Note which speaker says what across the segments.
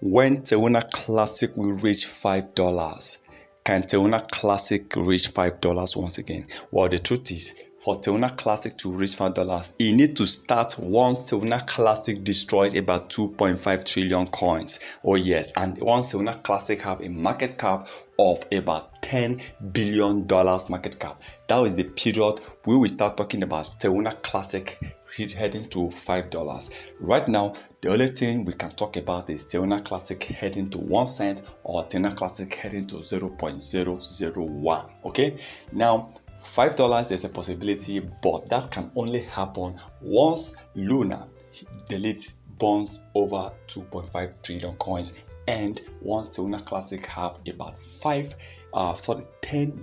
Speaker 1: When Terra Classic will reach $5, can Terra Classic reach $5 once again? Well, the truth is, for Terra Classic to reach $5, it needs to start once Terra Classic destroyed about 2.5 trillion coins. Oh yes, and once Terra Classic have a market cap of about $10 billion market cap, that is the period we will start talking about Terra Classic heading to $5. Right now, the only thing we can talk about is Terra Classic heading to 1 cent or Terra Classic heading to 0.001. Okay, now $5 there's a possibility, but that can only happen once Luna deletes bonds over 2.5 trillion coins, and once Terra Classic have about $10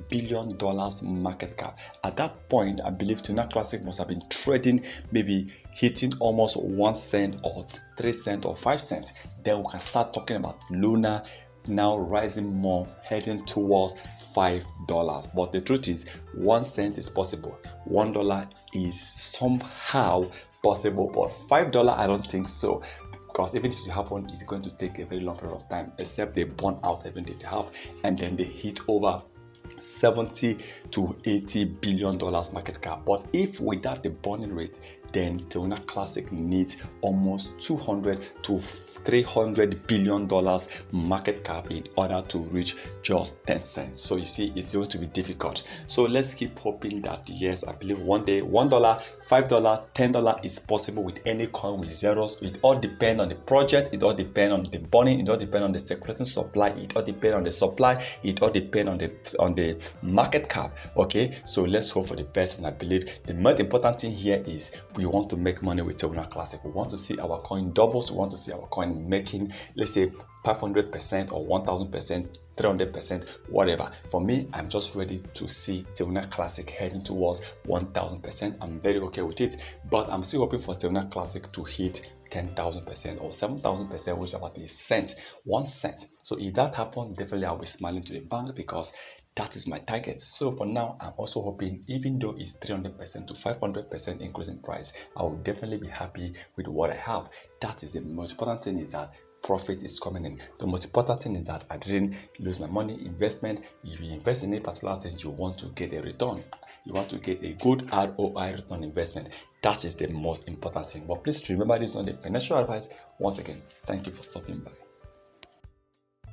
Speaker 1: billion market cap. At that point, I believe Terra Classic must have been trading, maybe hitting almost 1 cent or 3 cents or 5 cents. Then we can start talking about Luna now rising more, heading towards $5. But the truth is, 1 cent is possible, $1 is somehow possible, but $5 I don't think so. Because even if it happens, it's going to take a very long period of time, except they burn out everything they have, and then they hit over $70 to $80 billion market cap. But if without the burning rate, then Terra Classic needs almost $200 to $300 billion market cap in order to reach just 10 cents. So you see, it's going to be difficult. So let's keep hoping that, yes, I believe one day $1, $5, $10 is possible with any coin with zeros. It all depends on the project, it all depends on the burning, it all depends on the circulating supply, it all depends on the supply, it all depends on the market cap. Okay, so let's hope for the best, and I believe the most important thing here is we want to make money with Terra Classic. We want to see our coin doubles. We want to see our coin making, let's say, 500% or 1000%, 300%, whatever. For me, I'm just ready to see Terra Classic heading towards 1000%. I'm very okay with it, but I'm still hoping for Terra Classic to hit 10,000% or 7,000%, which is about a cent, 1 cent. So if that happens, definitely I'll be smiling to the bank, because that is my target. So for now, I'm also hoping, even though it's 300% to 500% increase in price, I will definitely be happy with what I have. That is the most important thing, is that profit is coming in. The most important thing is that I didn't lose my money. Investment, if you invest in a particular thing, you want to get a return. You want to get a good ROI, return investment. That is the most important thing. But please remember, this is not a financial advice. Once again, thank you for stopping by.